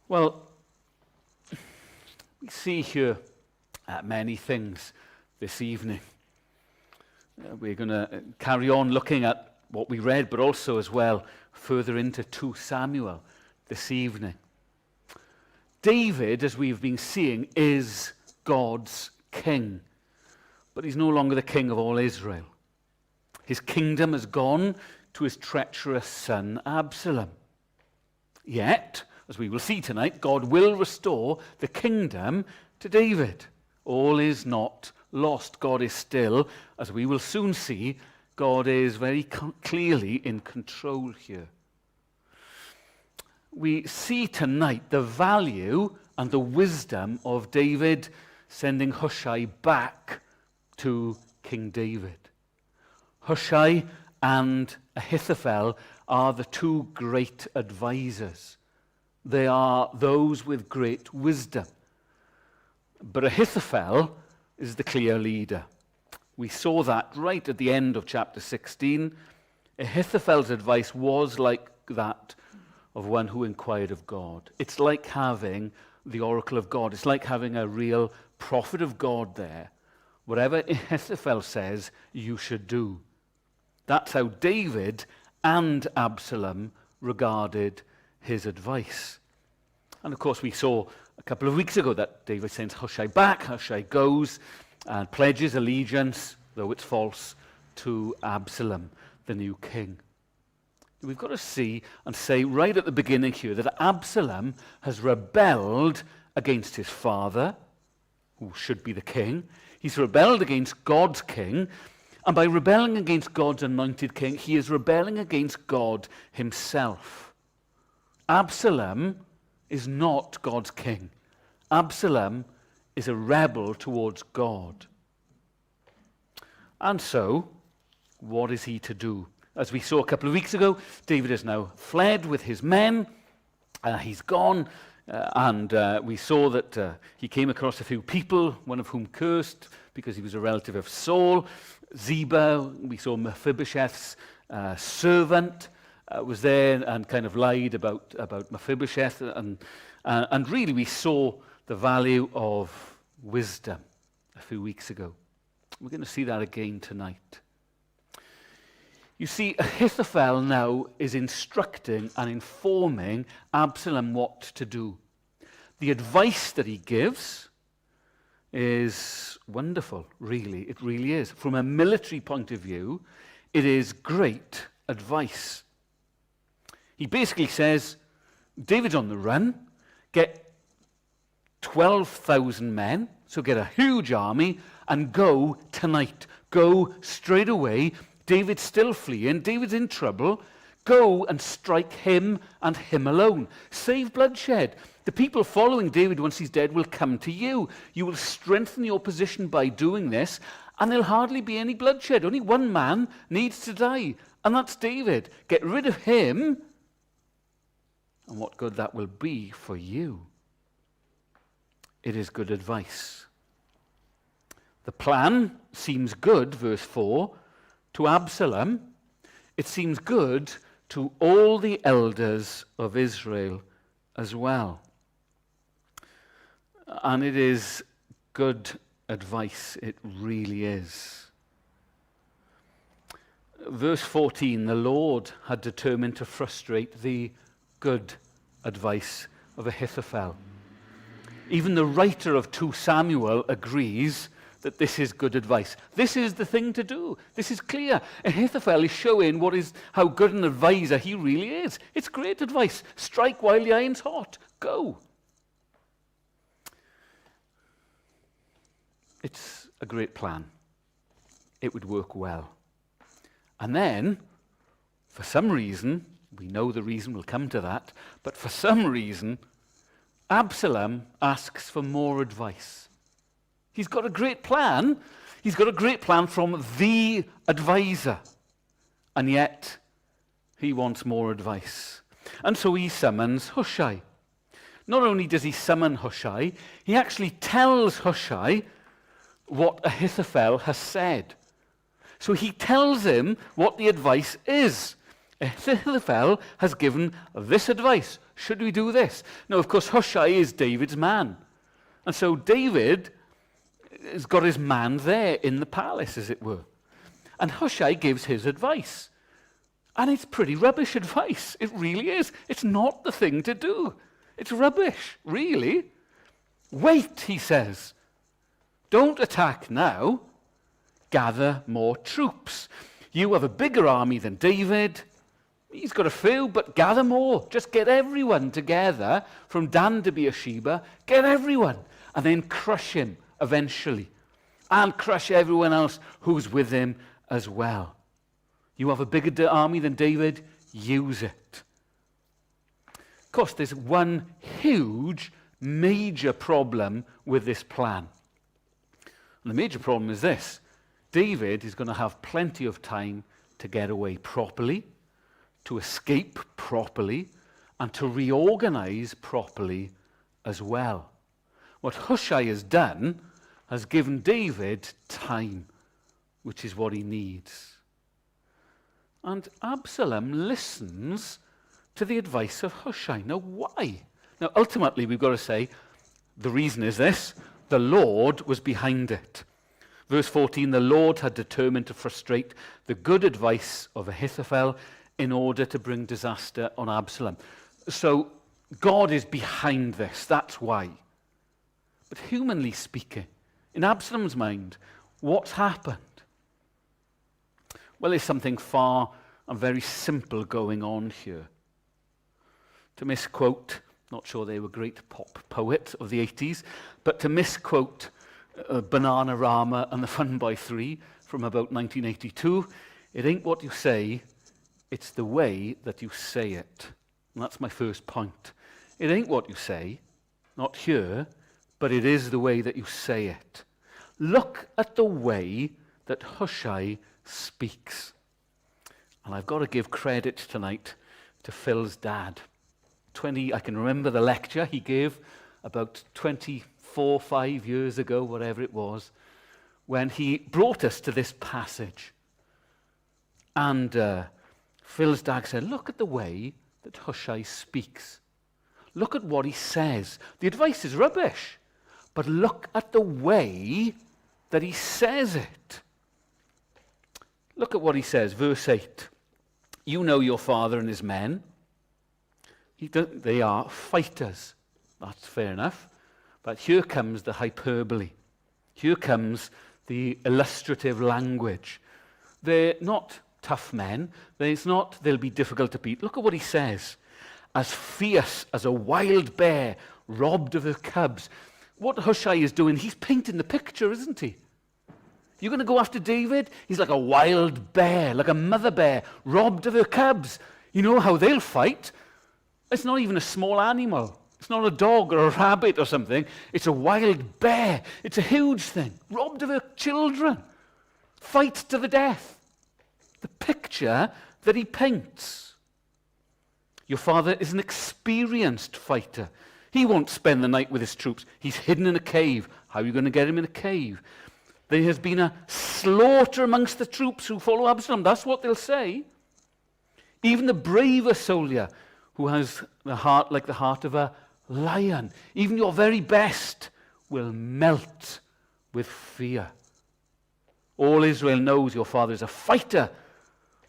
Well, we see here many things this evening. We're going to carry on looking at what we read, but also as well further into 2 Samuel this evening. David, as we've been seeing, is God's king, but he's no longer the king of all Israel. His kingdom has gone to his treacherous son Absalom. Yet, as we will see tonight, God will restore the kingdom to David. All is not lost. God is still, as we will soon see, God is very clearly in control here. We see tonight the value and the wisdom of David sending Hushai back to King David. Hushai and Ahithophel are the 2 great advisors. They are those with great wisdom. But Ahithophel is the clear leader. We saw that right at the end of chapter 16. Ahithophel's advice was like that of one who inquired of God. It's like having the oracle of God. It's like having a real prophet of God there. Whatever Ahithophel says, you should do. That's how David and Absalom regarded his advice. And of course we saw a couple of weeks ago that David sends Hushai back. Hushai goes and pledges allegiance, though it's false, to Absalom, the new king. We've got to see and say right at the beginning here that Absalom has rebelled against his father, who should be the king. He's rebelled against God's king. And by rebelling against God's anointed king, he is rebelling against God himself. Absalom is not God's king. Absalom is a rebel towards God. And so, what is he to do? As we saw a couple of weeks ago, David has now fled with his men. He's gone, and we saw that he came across a few people, one of whom cursed because he was a relative of Saul. Ziba, we saw Mephibosheth's servant, was there and kind of lied about Mephibosheth. And really we saw the value of wisdom a few weeks ago. We're going to see that again tonight. You see, Ahithophel now is instructing and informing Absalom what to do. The advice that he gives is wonderful, really. It really is. From a military point of view, it is great advice. He basically says, David's on the run, get 12,000 men, so get a huge army, and go tonight. Go straight away. David's still fleeing. David's in trouble. Go and strike him and him alone. Save bloodshed. The people following David once he's dead will come to you. You will strengthen your position by doing this, and there'll hardly be any bloodshed. Only one man needs to die, and that's David. Get rid of him, and what good that will be for you. It is good advice. The plan seems good, verse 4, to Absalom. It seems good to all the elders of Israel as well. And it is good advice. It really is. Verse 14, the Lord had determined to frustrate the good advice of Ahithophel. Even the writer of 2 Samuel agrees that this is good advice. This is the thing to do. This is clear. Ahithophel is showing how good an advisor he really is. It's great advice. Strike while the iron's hot. Go. It's a great plan. It would work well. And then, for some reason, we know the reason, we'll come to that, but for some reason, Absalom asks for more advice. He's got a great plan. He's got a great plan from the advisor. And yet, he wants more advice. And so he summons Hushai. Not only does he summon Hushai, he actually tells Hushai what Ahithophel has said. So he tells him what the advice is. Ahithophel has given this advice. Should we do this? Now, of course, Hushai is David's man. And so David has got his man there in the palace, as it were. And Hushai gives his advice. And it's pretty rubbish advice. It really is. It's not the thing to do. It's rubbish, really. Wait, he says. Don't attack now. Gather more troops. You have a bigger army than David. He's got a few, but gather more. Just get everyone together from Dan to Beersheba. Get everyone. And then crush him eventually. And crush everyone else who's with him as well. You have a bigger army than David. Use it. Of course, there's one huge, major problem with this plan. And the major problem is this. David is going to have plenty of time to get away properly, to escape properly, and to reorganize properly as well. What Hushai has done has given David time, which is what he needs. And Absalom listens to the advice of Hushai. Now, why? Now, ultimately, we've got to say, the reason is this: the Lord was behind it. Verse 14, the Lord had determined to frustrate the good advice of Ahithophel in order to bring disaster on Absalom. So, God is behind this, that's why. But humanly speaking, in Absalom's mind, what's happened? Well, there's something far and very simple going on here. To misquote, not sure they were great pop poets of the 80s, but to misquote Bananarama and the Fun by Three from about 1982, it ain't what you say, it's the way that you say it. And that's my first point. It ain't what you say, not here, but it is the way that you say it. Look at the way that Hushai speaks. And I've got to give credit tonight to Phil's dad. I can remember the lecture he gave about 5 years ago, whatever it was, when he brought us to this passage. And Phil's dad said, look at the way that Hushai speaks. Look at what he says. The advice is rubbish, but look at the way that he says it. Look at what he says, verse 8. You know your father and his men. They are fighters. That's fair enough. But here comes the hyperbole. Here comes the illustrative language. They're not tough men. They'll be difficult to beat. Look at what he says. As fierce as a wild bear robbed of her cubs. What Hushai is doing, he's painting the picture, isn't he? You're going to go after David? He's like a wild bear, like a mother bear, robbed of her cubs. You know how they'll fight? It's not even a small animal. It's not a dog or a rabbit or something. It's a wild bear. It's a huge thing, robbed of her children. Fight to the death. The picture that he paints. Your father is an experienced fighter. He won't spend the night with his troops. He's hidden in a cave. How are you going to get him in a cave? There has been a slaughter amongst the troops who follow Absalom. That's what they'll say. Even the braver soldier who has the heart like the heart of a lion, even your very best will melt with fear. All Israel knows your father is a fighter.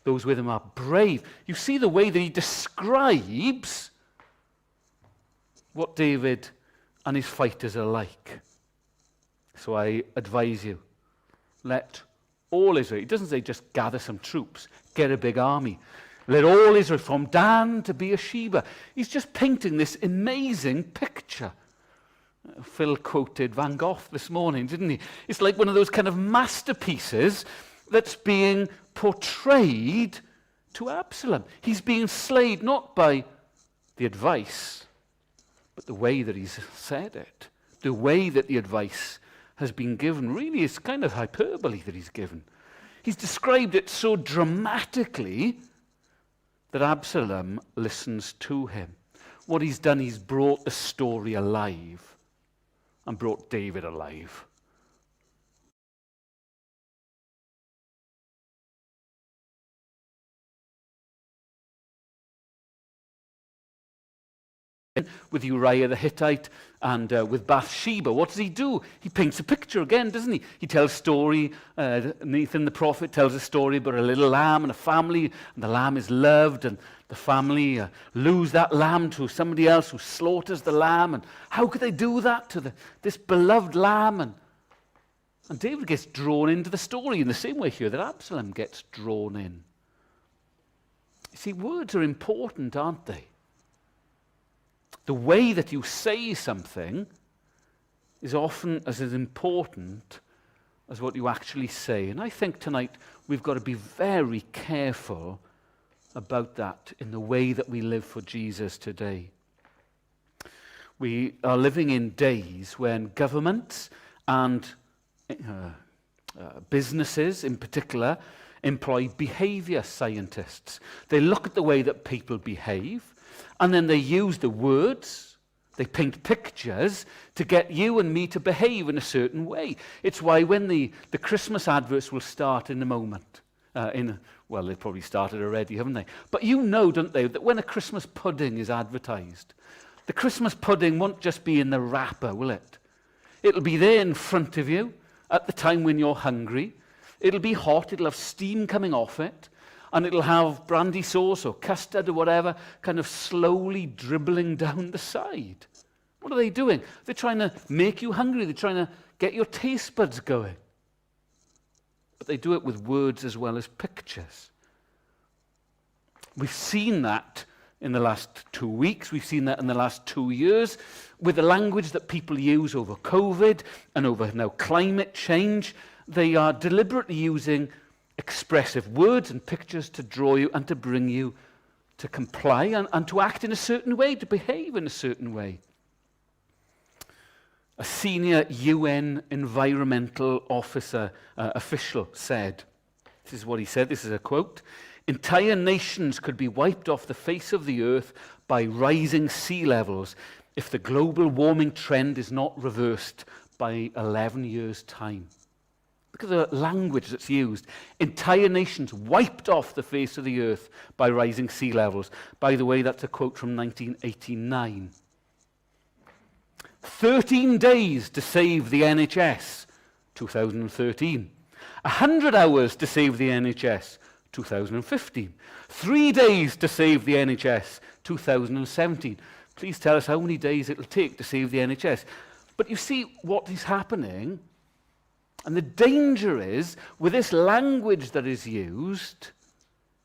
Those with him are brave. You see the way that he describes what David and his fighters are like. So I advise you, let all Israel, it doesn't say just gather some troops, get a big army. Let all Israel, from Dan to Beersheba. He's just painting this amazing picture. Phil quoted Van Gogh this morning, didn't he? It's like one of those kind of masterpieces that's being portrayed to Absalom. He's being slayed not by the advice, but the way that he's said it. The way that the advice has been given really is kind of hyperbole that he's given. He's described it so dramatically that Absalom listens to him. What he's done, he's brought the story alive and brought David alive. with Uriah the Hittite and with Bathsheba. What does he do? He paints a picture again, doesn't he? He tells a story. Nathan the prophet tells a story about a little lamb and a family, and the lamb is loved, and the family lose that lamb to somebody else who slaughters the lamb. And how could they do that to this beloved lamb? And David gets drawn into the story in the same way here that Absalom gets drawn in. You see, words are important, aren't they? The way that you say something is often as important as what you actually say. And I think tonight we've got to be very careful about that in the way that we live for Jesus today. We are living in days when governments and businesses in particular employ behavior scientists. They look at the way that people behave, and then they use the words, they paint pictures to get you and me to behave in a certain way. It's why when the Christmas adverts will start in a moment, well, they've probably started already, haven't they? But you know, don't they, that when a Christmas pudding is advertised, the Christmas pudding won't just be in the wrapper, will it? It'll be there in front of you at the time when you're hungry. It'll be hot, it'll have steam coming off it, and it'll have brandy sauce or custard or whatever kind of slowly dribbling down the side. What are they doing? They're trying to make you hungry. They're trying to get your taste buds going. But they do it with words as well as pictures. We've seen that in the last 2 weeks. We've seen that in the last 2 years with the language that people use over COVID and over now climate change. They are deliberately using expressive words and pictures to draw you and to bring you to comply and to act in a certain way, to behave in a certain way. A senior UN environmental official said, this is what he said, this is a quote, "Entire nations could be wiped off the face of the earth by rising sea levels if the global warming trend is not reversed by 11 years' time." Look at the language that's used. Entire nations wiped off the face of the earth by rising sea levels. By the way, that's a quote from 1989. 13 days to save the NHS, 2013. 100 hours to save the NHS, 2015. 3 days to save the NHS, 2017. Please tell us how many days it'll take to save the NHS. But you see what is happening. And the danger is, with this language that is used,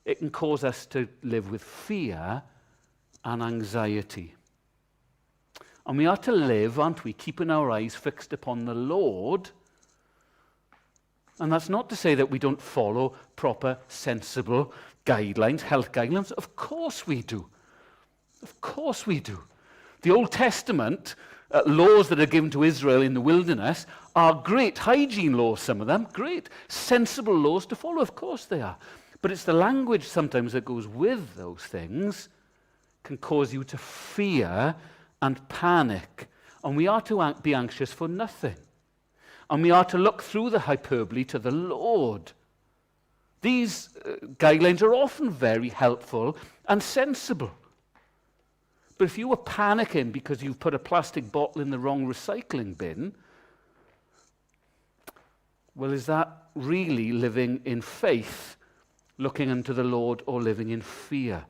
it can cause us to live with fear and anxiety. And we are to live, aren't we, keeping our eyes fixed upon the Lord. And that's not to say that we don't follow proper, sensible guidelines, health guidelines. Of course we do. Of course we do. The Old Testament laws that are given to Israel in the wilderness are great hygiene laws, some of them, great sensible laws to follow, of course they are. But it's the language sometimes that goes with those things can cause you to fear and panic. And we are to be anxious for nothing. And we are to look through the hyperbole to the Lord. These guidelines are often very helpful and sensible. But if you were panicking because you've put a plastic bottle in the wrong recycling bin, well, is that really living in faith, looking unto the Lord, or living in fear?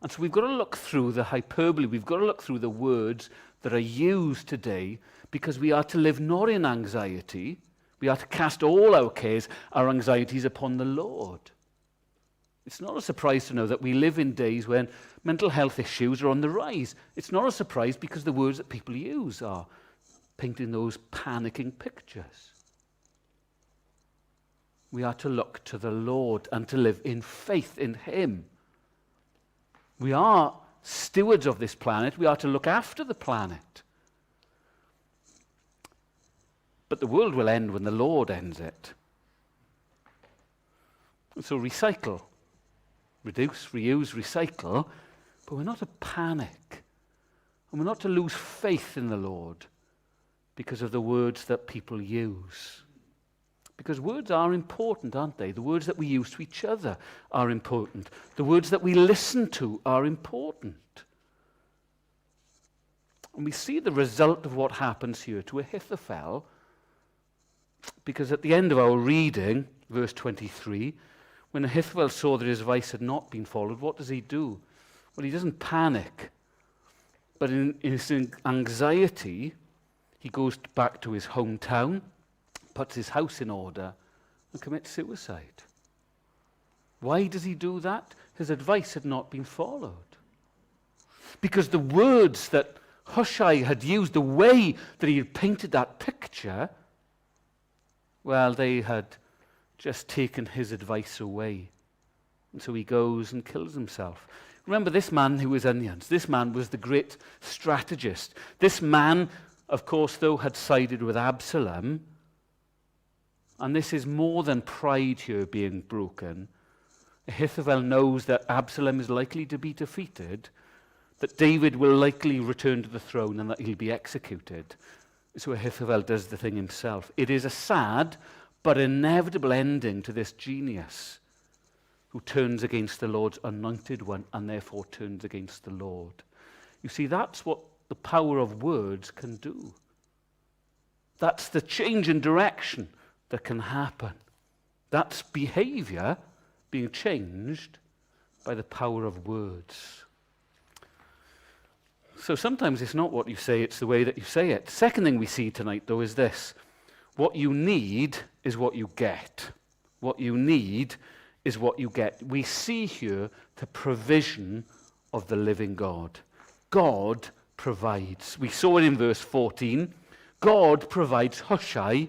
And so we've got to look through the hyperbole, we've got to look through the words that are used today, because we are to live not in anxiety, we are to cast all our cares, our anxieties upon the Lord. It's not a surprise to know that we live in days when mental health issues are on the rise. It's not a surprise because the words that people use are painting those panicking pictures. We are to look to the Lord and to live in faith in Him. We are stewards of this planet. We are to look after the planet. But the world will end when the Lord ends it. So recycle. Reduce, reuse, recycle, but we're not to panic. And we're not to lose faith in the Lord because of the words that people use. Because words are important, aren't they? The words that we use to each other are important. The words that we listen to are important. And we see the result of what happens here to Ahithophel, because at the end of our reading, verse 23, when Ahithophel saw that his advice had not been followed, what does he do? Well, he doesn't panic, but in his anxiety, he goes back to his hometown, puts his house in order, and commits suicide. Why does he do that? His advice had not been followed. Because the words that Hushai had used, the way that he had painted that picture, well, they had just taken his advice away. And so he goes and kills himself. Remember, this man who was onions, this man was the great strategist. This man, of course, though, had sided with Absalom. And this is more than pride here being broken. Ahithophel knows that Absalom is likely to be defeated, that David will likely return to the throne and that he'll be executed. So Ahithophel does the thing himself. It is a sad but inevitable ending to this genius who turns against the Lord's anointed one and therefore turns against the Lord. You see, that's what the power of words can do. That's the change in direction that can happen. That's behavior being changed by the power of words. So sometimes it's not what you say, it's the way that you say it. Second thing we see tonight, though, is this. What you need is what you get. What you need is what you get. We see here the provision of the living God. God provides. We saw it in verse 14. God provides Hushai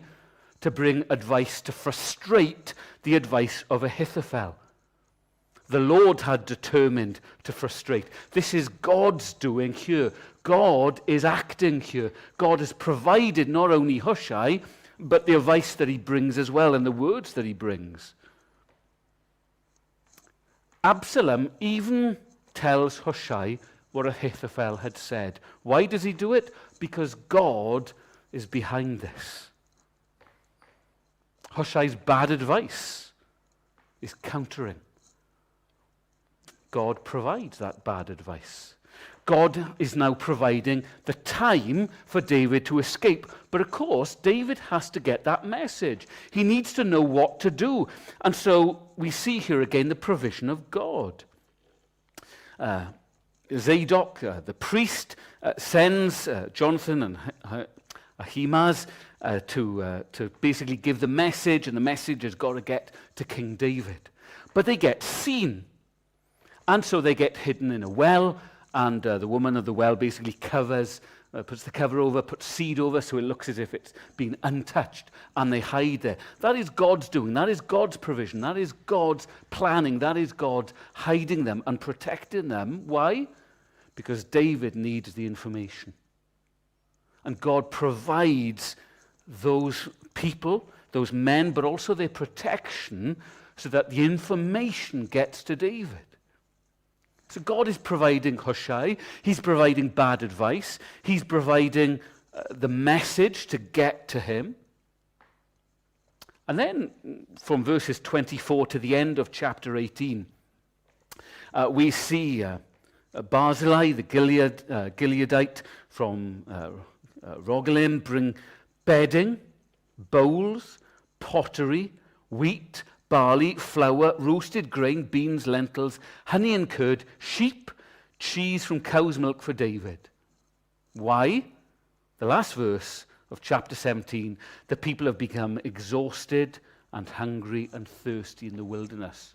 to bring advice to frustrate the advice of Ahithophel. The Lord had determined to frustrate. This is God's doing here. God is acting here. God has provided not only Hushai, but the advice that he brings as well and the words that he brings. Absalom even tells Hushai what Ahithophel had said. Why does he do it? Because God is behind this. Hushai's bad advice is countering. God provides that bad advice. God is now providing the time for David to escape. But of course, David has to get that message. He needs to know what to do. And so we see here again the provision of God. Zadok, the priest, sends Jonathan and Ahimaaz to basically give the message, and the message has got to get to King David. But they get seen. And so they get hidden in a well, and the woman of the well basically covers, puts the cover over, puts seed over, so it looks as if it's been untouched, and they hide there. That is God's doing. That is God's provision. That is God's planning. That is God hiding them and protecting them. Why? Because David needs the information. And God provides those people, those men, but also their protection so that the information gets to David. So God is providing Hushai. He's providing bad advice. He's providing the message to get to him. And then from verses 24 to the end of chapter 18, we see Barzillai, the Gileadite from Rogelim, bring bedding, bowls, pottery, wheat, barley, flour, roasted grain, beans, lentils, honey and curd, sheep, cheese from cow's milk for David. Why? The last verse of chapter 17, the people have become exhausted and hungry and thirsty in the wilderness.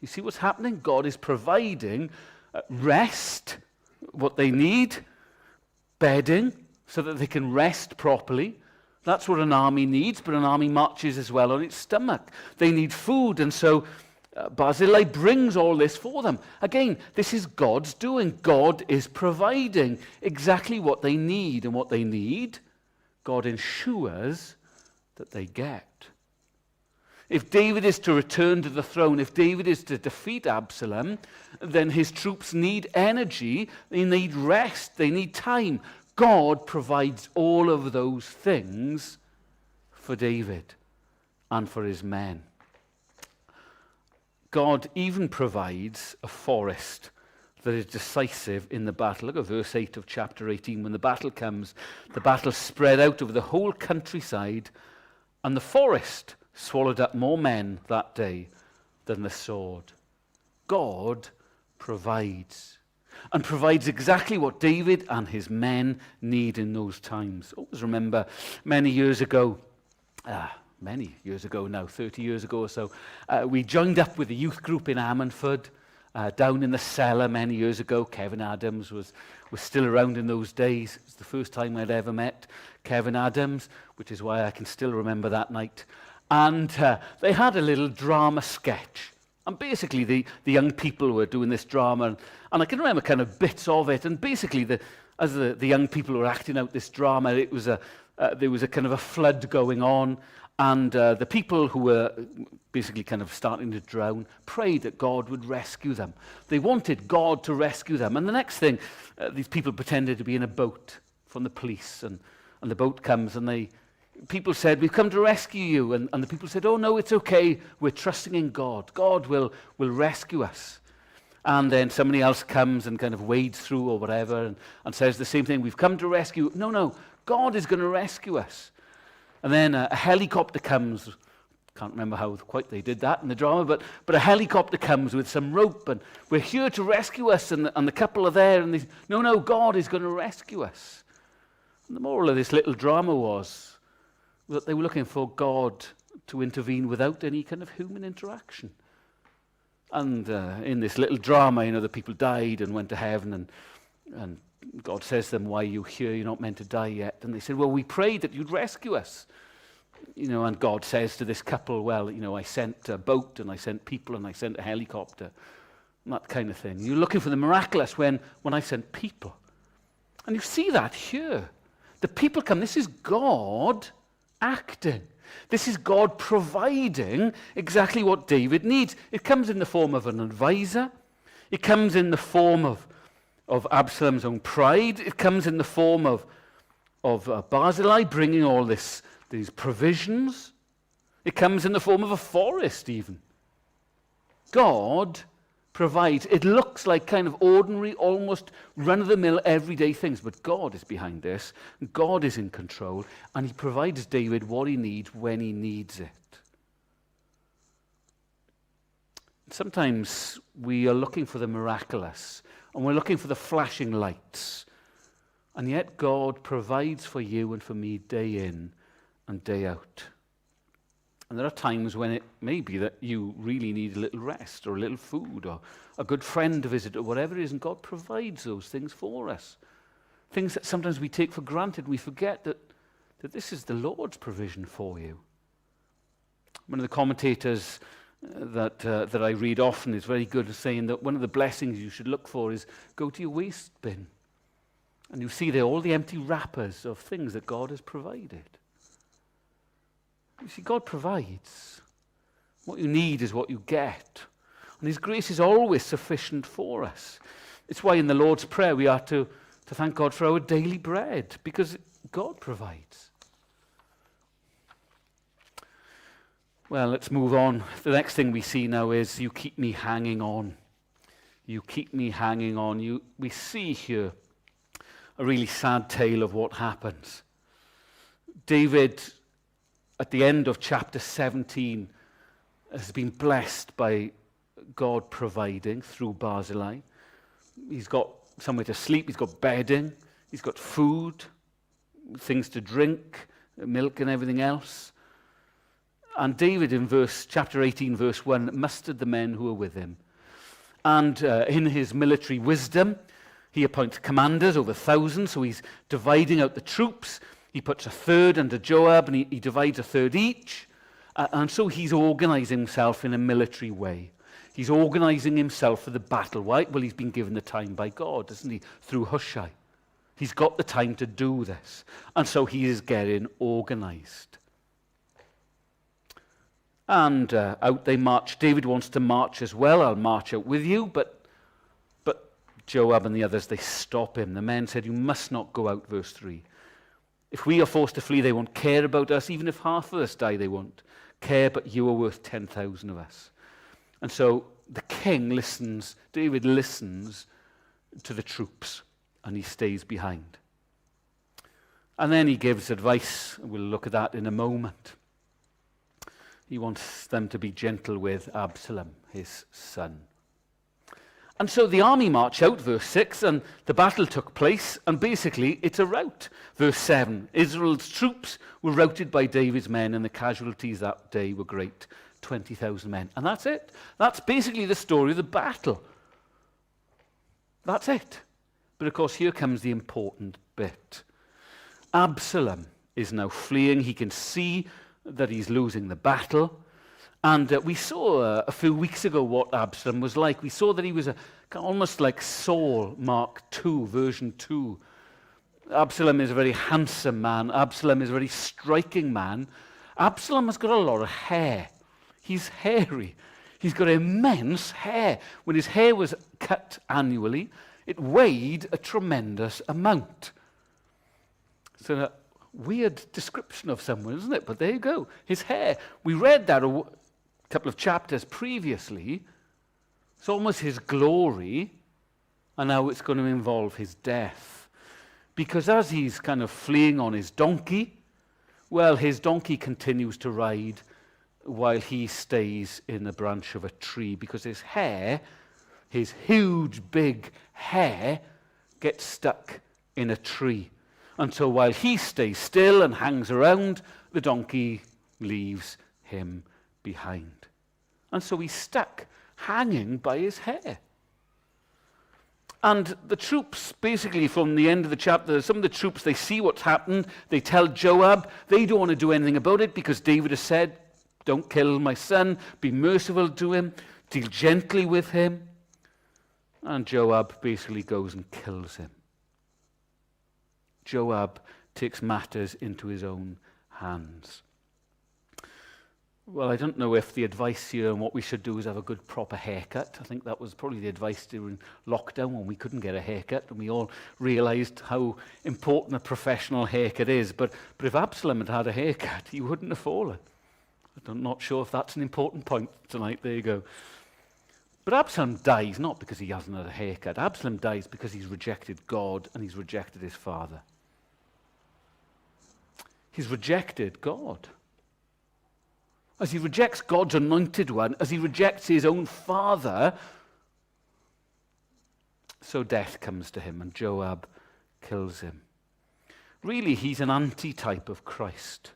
You see what's happening? God is providing rest, what they need, bedding, so that they can rest properly. That's what an army needs, but an army marches as well on its stomach. They need food, and so Barzillai brings all this for them. Again, this is God's doing. God is providing exactly what they need, and what they need, God ensures that they get. If David is to return to the throne, if David is to defeat Absalom, then his troops need energy, they need rest, they need time. God provides all of those things for David and for his men. God even provides a forest that is decisive in the battle. Look at verse 8 of chapter 18. When the battle comes, the battle spread out over the whole countryside, and the forest swallowed up more men that day than the sword. God provides, and provides exactly what David and his men need in those times. Always remember many years ago now, 30 years ago or so, we joined up with a youth group in Ammanford, down in the cellar many years ago. Kevin Adams was still around in those days. It's the first time I'd ever met Kevin Adams, which is why I can still remember that night. And they had a little drama sketch. And basically the young people were doing this drama, and I can remember kind of bits of it. And basically, as the young people were acting out this drama, there was a kind of a flood going on, and the people who were basically kind of starting to drown prayed that God would rescue them. They wanted God to rescue them. And the next thing, these people pretended to be in a boat from the police, and the boat comes, and people said, "We've come to rescue you." And the people said, "Oh, no, it's okay. We're trusting in God. God will rescue us." And then somebody else comes and kind of wades through or whatever and says the same thing. "We've come to rescue." No, God is going to rescue us. And then a helicopter comes. Can't remember how quite they did that in the drama, but a helicopter comes with some rope, and "We're here to rescue us." And the couple are there, and they say, no, God is going to rescue us. And the moral of this little drama was that they were looking for God to intervene without any kind of human interaction. And in this little drama, the people died and went to heaven, and God says to them, "Why are you here? You're not meant to die yet." And they said, "Well, we prayed that you'd rescue us." And God says to this couple, "Well, I sent a boat, and I sent people, and I sent a helicopter," and that kind of thing. You're looking for the miraculous when I sent people. And you see that here. The people come. This is God acting. This is God providing exactly what David needs. It comes in the form of an advisor. It comes in the form of Absalom's own pride. It comes in the form of Barzillai bringing all these provisions. It comes in the form of a forest even. God provides. It looks like kind of ordinary, almost run-of-the-mill, everyday things, but God is behind this. God is in control, and he provides David what he needs when he needs it. Sometimes we are looking for the miraculous, and we're looking for the flashing lights, and yet God provides for you and for me day in and day out. And there are times when it may be that you really need a little rest or a little food or a good friend to visit or whatever it is, and God provides those things for us. Things that sometimes we take for granted. We forget that this is the Lord's provision for you. One of the commentators that I read often is very good at saying that one of the blessings you should look for is go to your waste bin, and you see there all the empty wrappers of things that God has provided. You see, God provides. What you need is what you get. And his grace is always sufficient for us. It's why in the Lord's Prayer we are to thank God for our daily bread, because God provides. Well, let's move on. The next thing we see now is "You keep me hanging on." You keep me hanging on. We see here a really sad tale of what happens. David, at the end of chapter 17, has been blessed by God providing through Barzillai. He's got somewhere to sleep, he's got bedding, he's got food, things to drink, milk and everything else. And David in chapter 18, verse 1, mustered the men who were with him. And in his military wisdom, he appoints commanders over thousands, so he's dividing out the troops. He puts a third under Joab, and he divides a third each. And so he's organizing himself in a military way. He's organizing himself for the battle. Why? Well, he's been given the time by God, isn't he? Through Hushai. He's got the time to do this. And so he is getting organized. And out they march. David wants to march as well. "I'll march out with you." But Joab and the others, they stop him. The men said, "You must not go out," verse 3. "If we are forced to flee, they won't care about us. Even if half of us die, they won't care, but you are worth 10,000 of us." And so the king listens, David listens to the troops, and he stays behind. And then he gives advice. We'll look at that in a moment. He wants them to be gentle with Absalom, his son. And so the army march out, verse 6, and the battle took place, and basically it's a rout. Verse 7, Israel's troops were routed by David's men, and the casualties that day were great, 20,000 men. And that's it. That's basically the story of the battle. That's it. But of course, here comes the important bit. Absalom is now fleeing. He can see that he's losing the battle. And we saw a few weeks ago what Absalom was like. We saw that he was almost like Saul, Mark 2, version 2. Absalom is a very handsome man. Absalom is a very striking man. Absalom has got a lot of hair. He's hairy. He's got immense hair. When his hair was cut annually, it weighed a tremendous amount. So a weird description of someone, isn't it? But there you go. His hair. We read that a couple of chapters previously. It's almost his glory, and now it's going to involve his death. Because as he's kind of fleeing on his donkey, well, his donkey continues to ride while he stays in the branch of a tree, because his hair, his huge, big hair, gets stuck in a tree. And so while he stays still and hangs around, the donkey leaves him behind. And so he's stuck, hanging by his hair. And the troops, basically from the end of the chapter, some of the troops, they see what's happened. They tell Joab. They don't want to do anything about it because David has said, don't kill my son, be merciful to him, deal gently with him. And Joab basically goes and kills him. Joab takes matters into his own hands. Well, I don't know if the advice here and what we should do is have a good proper haircut. I think that was probably the advice during lockdown when we couldn't get a haircut and we all realized how important a professional haircut is. But if Absalom had had a haircut, he wouldn't have fallen. I'm not sure if that's an important point tonight. There you go. But Absalom dies not because he hasn't had a haircut. Absalom dies because he's rejected God and he's rejected his father. He's rejected God. As he rejects God's anointed one, as he rejects his own father, so death comes to him and Joab kills him. Really, he's an antitype of Christ.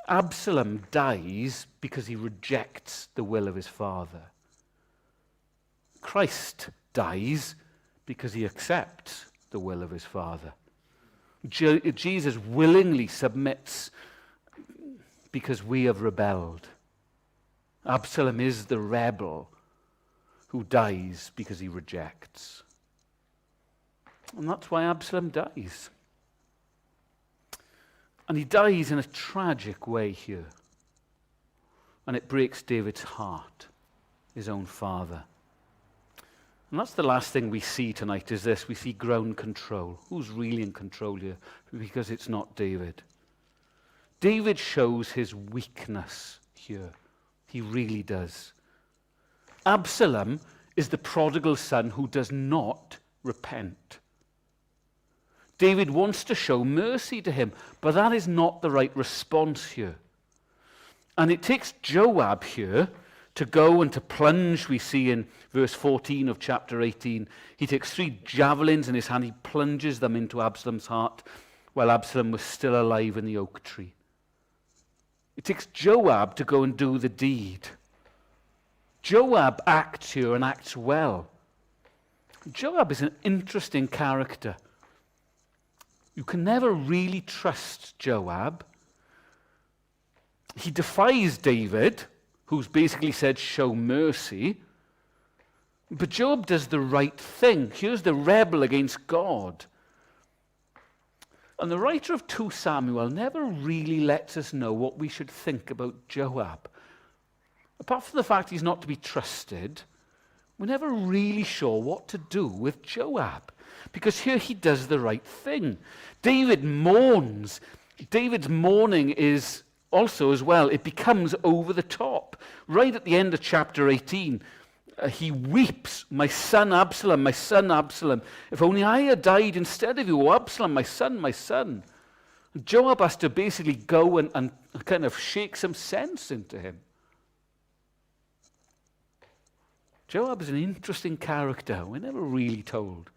Absalom dies because he rejects the will of his father. Christ dies because he accepts the will of his father. Jesus willingly submits because we have rebelled. Absalom is the rebel who dies because he rejects. And that's why Absalom dies. And he dies in a tragic way here. And it breaks David's heart, his own father. And that's the last thing we see tonight, is this. We see ground control. Who's really in control here? Because it's not David. David shows his weakness here. He really does. Absalom is the prodigal son who does not repent. David wants to show mercy to him, but that is not the right response here. And it takes Joab here to go and to plunge. We see in verse 14 of chapter 18, he takes 3 javelins in his hand, he plunges them into Absalom's heart while Absalom was still alive in the oak tree. It takes Joab to go and do the deed. Joab acts here and acts well. Joab is an interesting character. You can never really trust Joab. He defies David, who's basically said, show mercy. But Joab does the right thing. Here's the rebel against God. And the writer of 2 Samuel never really lets us know what we should think about Joab. Apart from the fact he's not to be trusted, we're never really sure what to do with Joab. Because here he does the right thing. David mourns. David's mourning is also as well, it becomes over the top. Right at the end of chapter 18, he weeps, my son Absalom, my son Absalom. If only I had died instead of you, O Absalom, my son, my son. And Joab has to basically go and kind of shake some sense into him. Joab is an interesting character. We're never really told.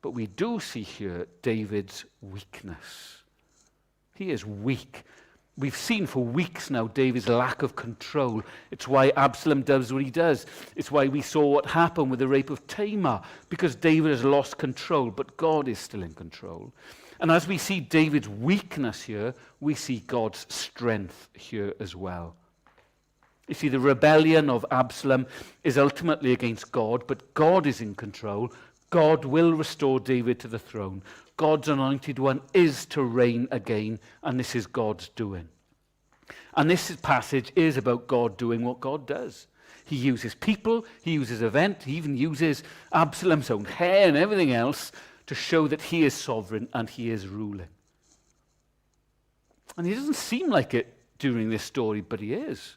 But we do see here David's weakness. He is weak. We've seen for weeks now David's lack of control. It's why Absalom does what he does. It's why we saw what happened with the rape of Tamar, because David has lost control, but God is still in control. And as we see David's weakness here, we see God's strength here as well. You see, the rebellion of Absalom is ultimately against God, but God is in control. God will restore David to the throne. God's anointed one is to reign again, and this is God's doing. And this passage is about God doing what God does. He uses people, he uses events, he even uses Absalom's own hair and everything else to show that he is sovereign and he is ruling. And he doesn't seem like it during this story, but he is.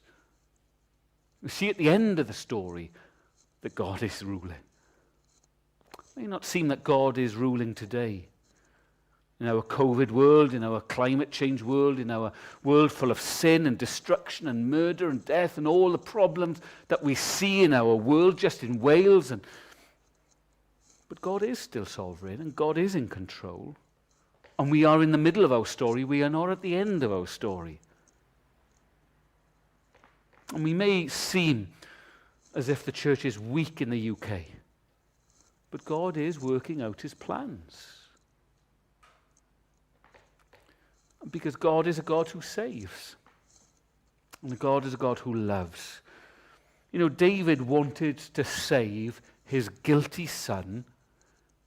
We see at the end of the story that God is ruling. It may not seem that God is ruling today. In our COVID world, in our climate change world, in our world full of sin and destruction and murder and death and all the problems that we see in our world, just in Wales. But God is still sovereign and God is in control. And we are in the middle of our story. We are not at the end of our story. And we may seem as if the church is weak in the UK. But God is working out his plans. Because God is a God who saves. And God is a God who loves. You know, David wanted to save his guilty son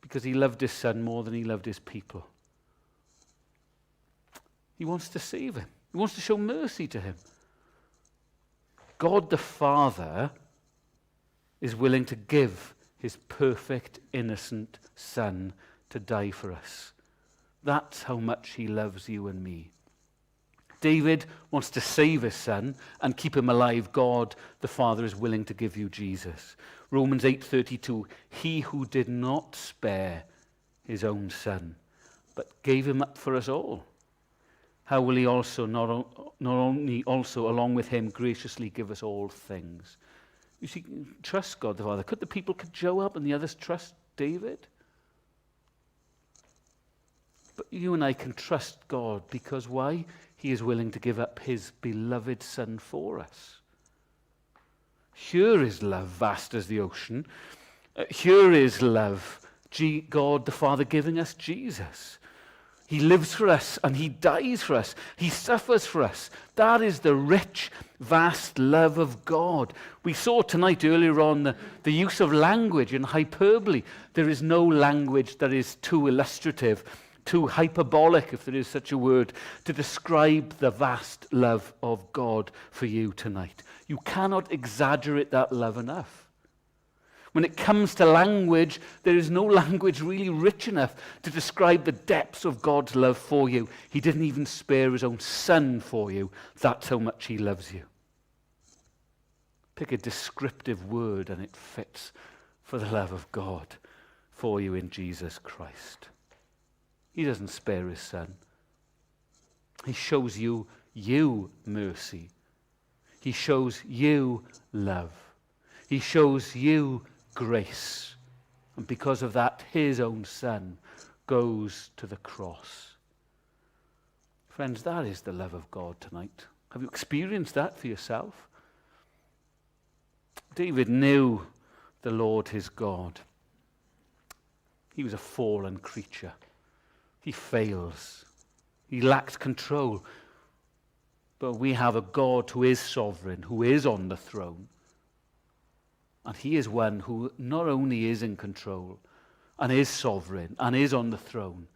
because he loved his son more than he loved his people. He wants to save him. He wants to show mercy to him. God the Father is willing to give his perfect, innocent son to die for us. That's how much he loves you and me. David wants to save his son and keep him alive. God, the Father, is willing to give you Jesus. Romans 8:32, he who did not spare his own son, but gave him up for us all, how will he also not only also along with him graciously give us all things? You see, trust God the Father. Could Joab and the others trust David? But you and I can trust God because why? He is willing to give up his beloved son for us. Here is love vast as the ocean. Here is love. God the Father giving us Jesus. He lives for us and he dies for us. He suffers for us. That is the rich, vast love of God. We saw tonight earlier on the use of language and hyperbole. There is no language that is too illustrative, too hyperbolic, if there is such a word, to describe the vast love of God for you tonight. You cannot exaggerate that love enough. When it comes to language, there is no language really rich enough to describe the depths of God's love for you. He didn't even spare his own son for you. That's how much he loves you. Pick a descriptive word and it fits for the love of God for you in Jesus Christ. He doesn't spare his son. He shows you mercy. He shows you love. He shows you grace. And because of that, his own son goes to the cross. Friends, that is the love of God tonight. Have you experienced that for yourself? David knew the Lord his God. He was a fallen creature. He fails. He lacks control. But we have a God who is sovereign, who is on the throne. And he is one who not only is in control and is sovereign and is on the throne,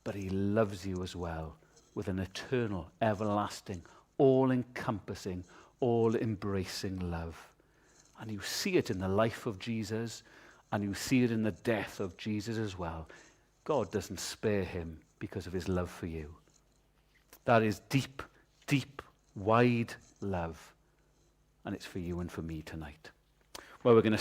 but he loves you as well with an eternal, everlasting, all-encompassing, all-embracing love. And you see it in the life of Jesus, and you see it in the death of Jesus as well. God doesn't spare him because of his love for you. That is deep, deep, wide love. and it's for you and for me tonight. Well, we're going to